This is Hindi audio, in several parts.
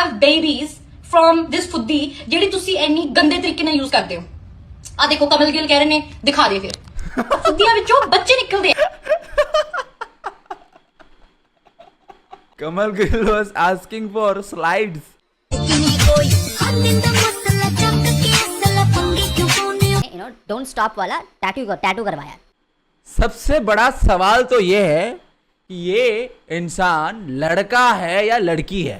have babies from this फुद्दी ਜਿਹੜੀ ਤੁਸੀਂ ਇੰਨੀ ਗੰਦੇ ਤਰੀਕੇ ਨਾਲ ਯੂਜ਼ ਕਰਦੇ ਹੋ। ਆ ਦੇਖੋ ਕਮਲ ਗਿੱਲ ਕਹਿ ਰਹੇ ਨੇ ਦਿਖਾ ਦੇ ਫਿਰ ਫੁੱਦੀਆਂ ਵਿੱਚੋਂ ਬੱਚੇ ਨਿਕਲਦੇ ਆ। Kamal Gill was asking for slides. Don't stop वाला टैटू करवाया। सबसे बड़ा सवाल तो ये है कि ये इंसान लड़का है या लड़की है।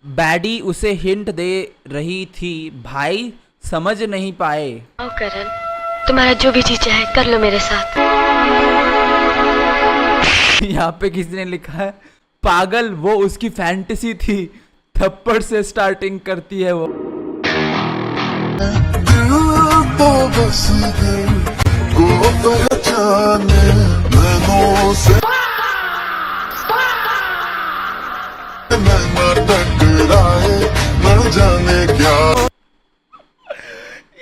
बैडी उसे हिंट दे रही थी, भाई समझ नहीं पाए। करण, तुम्हारा जो भी जी चाहे कर लो मेरे साथ। यहाँ पे किसी ने लिखा है पागल, वो उसकी फैंटेसी थी, थप्पड़ से स्टार्टिंग करती है वो।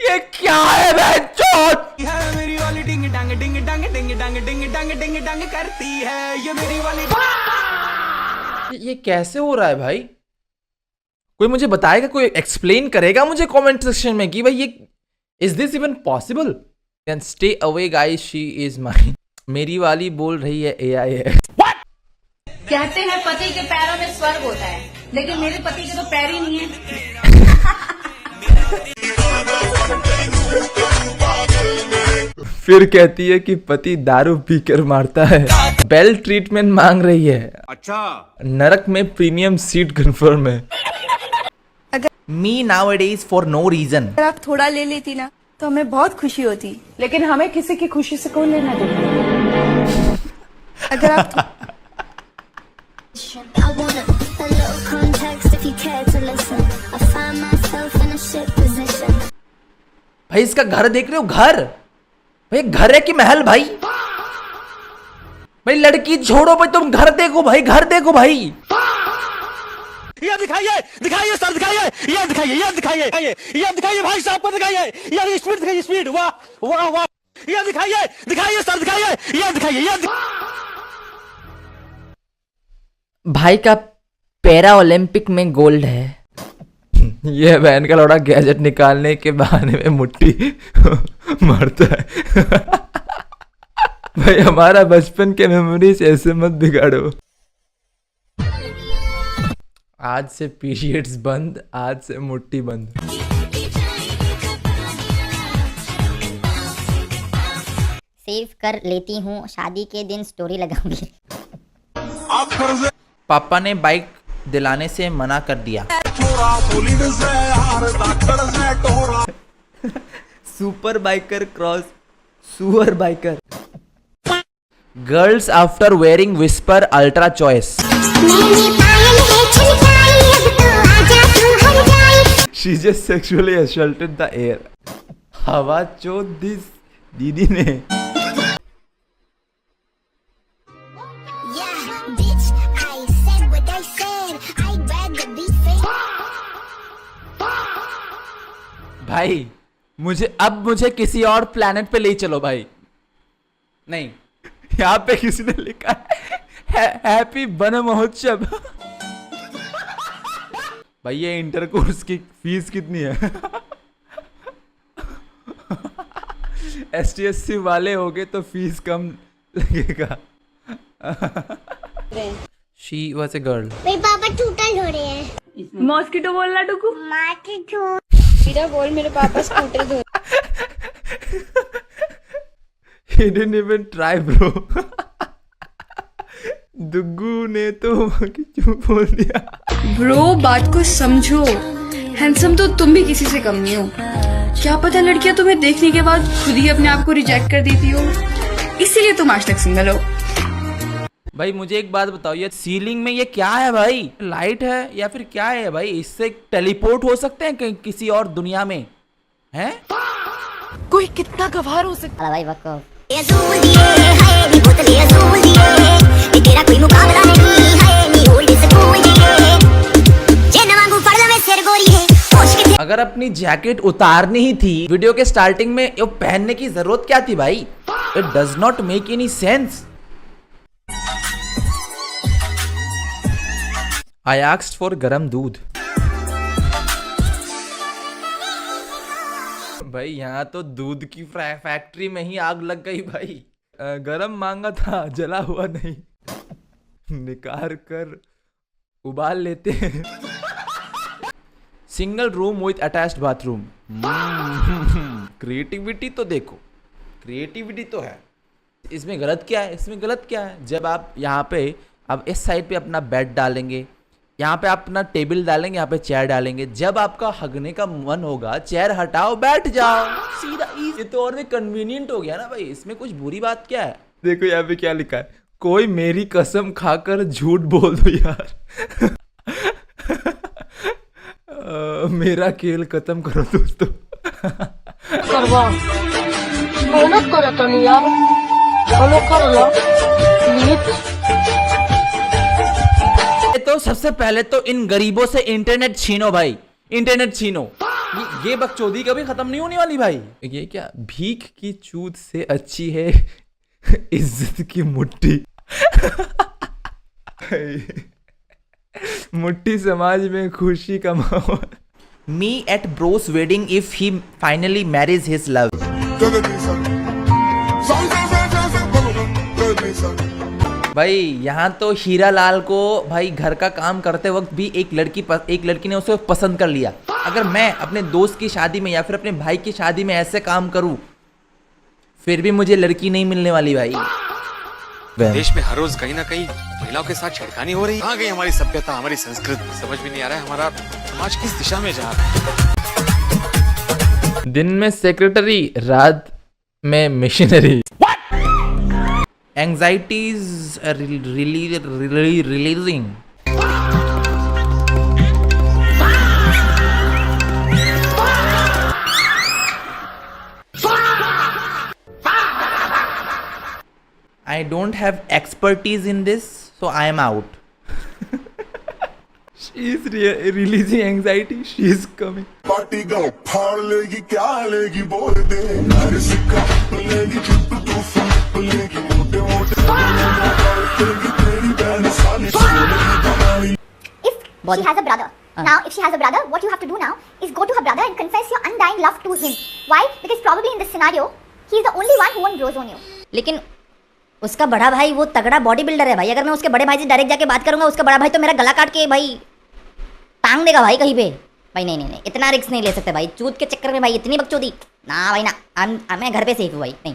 ये क्या है बहनचोद? मेरी वाली डिंग डंग डिंग डंग डिंग डंग डिंग डंग डिंग डंग करती है ये मेरी वाली। ये कैसे हो रहा है भाई? कोई मुझे बताएगा, कोई एक्सप्लेन करेगा मुझे कमेंट सेक्शन में कि भाई ये is this even possible? Can stay away guys, she is mine. मेरी वाली बोल रही है AI है। कहते हैं पति के पैरों में स्वर्ग होता है, लेकिन मेरे पति के तो पैर ही नहीं है। फिर कहती है कि पति दारू पीकर मारता है। बेल ट्रीटमेंट मांग रही है। अच्छा, नरक में प्रीमियम सीट कंफर्म है। मी नाउअडेज फॉर नो रीजन। अगर आप थोड़ा ले लेती ना तो हमें बहुत खुशी होती, लेकिन हमें किसी की खुशी से कौन लेना देना। अगर आप भाई इसका घर देख रहे हो? घर भाई, घर है कि महल? भाई भाई लड़की छोड़ो भाई, तुम घर देखो भाई, घर देखो भाई। ये दिखाइए दिखाइए सर, दिखाइए ये दिखाइए, ये दिखाइए, ये दिखाइए भाई साहब को दिखाइए, यार स्पीड दिखाइए, स्पीड, वाह वाह वाह। ये दिखाइए दिखाइए सर, दिखाइए ये दिखाइए, ये भाई का पैरा ओलंपिक में गोल्ड है। ये बहन का लौड़ा गैजेट निकालने के बहाने में मुट्ठी मारता है। भाई हमारा बचपन के मेमोरीज ऐसे मत बिगाड़ो। आज से पीरियड्स बंद, आज से मुट्ठी बंद। सेव कर लेती हूँ, शादी के दिन स्टोरी लगाऊंगी। पापा ने बाइक दिलाने से मना कर दिया। सुपर बाइकर क्रॉस सुअर biker. Girls after wearing whisper ultra choice. She just sexually assaulted the air. हवा चोद दिस दीदी ने। भाई मुझे किसी और प्लेनेट पे ले चलो भाई। नहीं, यहाँ पे किसी ने लिखा है हैप्पी वन महोत्सव। भाई ये इंटरकोर्स की फीस कितनी है? STSC वाले होगे तो फीस कम लगेगा। She was a girl. मेरे पापा टूटल हो रहे हैं। मॉस्किटो बोलना टुकू। सीधा बोल, मेरे पापा स्कूटर धो। He didn't even try bro. दुग्गू ने तो चुप बोल दिया। ब्रो बात को समझो, हैंडसम तो तुम भी किसी से कम नहीं हो। क्या पता लड़कियां तुम्हें देखने के बाद खुद ही अपने आप को रिजेक्ट कर देती हो, इसीलिए तुम आज तक सिंगल हो। भाई मुझे एक बात बताओ, ये सीलिंग में ये क्या है भाई? लाइट है या फिर क्या है भाई? इससे टेलीपोर्ट हो सकते हैं कहीं किसी और दुनिया में? हैं? कोई कितना गवार हो सकता भाई वक्त अगर अपनी जैकेट उतारनी ही थी वीडियो के स्टार्टिंग में, ये पहनने की जरूरत क्या थी भाई? It does not make any sense. I asked for गरम दूध। भाई यहाँ तो दूध की फैक्ट्री में ही आग लग गई भाई। गरम मांगा था, जला हुआ नहीं। निकाल कर उबाल लेते हैं। Single room with attached bathroom. Creativity तो देखो, क्रिएटिविटी तो है। इसमें गलत क्या है? इसमें गलत क्या है? जब आप यहाँ पे अब इस साइड पे अपना बेड डालेंगे, यहाँ पे आप अपना टेबल डालेंगे, यहाँ पे चेयर डालेंगे। जब आपका हगने का मन होगा, चेयर हटाओ, बैठ जाओ, सीधा। ये तो और भी कन्वीनियंट हो गया ना भाई, इसमें कुछ बुरी बात क्या है? देखो यहाँ पे क्या लिखा है, कोई मेरी कसम खाकर झूठ बोल दो यार। मेरा खेल खत्म करो दोस्तों। मेहनत करो तो नहीं यार, फॉलो कर लो प्लीज। तो सबसे पहले तो इन गरीबों से इंटरनेट छीनो भाई, इंटरनेट छीनो। ये बकचोदी कभी खत्म नहीं होने वाली भाई। ये क्या, भीख की चूत से अच्छी है इज्जत की मुट्ठी। मुट्ठी समाज में खुशी का माहौल। Me at Bros wedding if he finally marriage his love. भाई यहाँ तो हीरा लाल को भाई घर का काम करते वक्त भी एक लड़की ने उसे पसंद कर लिया। अगर मैं अपने दोस्त की शादी में या फिर अपने भाई की शादी में ऐसे काम करूं, फिर भी मुझे लड़की नहीं मिलने वाली भाई। देश में हर रोज कहीं ना कहीं महिलाओं के साथ छेड़खानी हो रही। कहाँ गई हमारी सभ्यता, हमारी संस्कृति? समझ भी नहीं आ रहा है हमारा समाज किस दिशा में जा रहा है। दिन में सेक्रेटरी, रात में missionary. Anxieties releasing. I don't have expertise in this, so I am out. She is releasing anxiety. She is coming. Party का फाड़ लेगी, क्या लेगी बोल दे। नारे सिक्का लेगी, चुप तू फूट लेगी, मोटे मोटे तेरी बहन साली सोनेगी। If she has a brother, now if she has a brother, what you have to do now is go to her brother and confess your undying love to him. Why? Because probably in this scenario, he is the only one who won't bros on you. लेकिन उसका बड़ा भाई वो तगड़ा बॉडी बिल्डर है भाई। अगर मैं उसके बड़े भाई से डायरेक्ट जाके बात करूंगा, उसका बड़ा भाई तो मेरा गला काट के भाई टांग देगा भाई कहीं पे। भाई नहीं, इतना रिस्क नहीं ले सकते भाई। चूत के चक्कर में भाई इतनी बकचोदी ना भाई ना। मैं घर पे सेफ हूँ भाई, नहीं।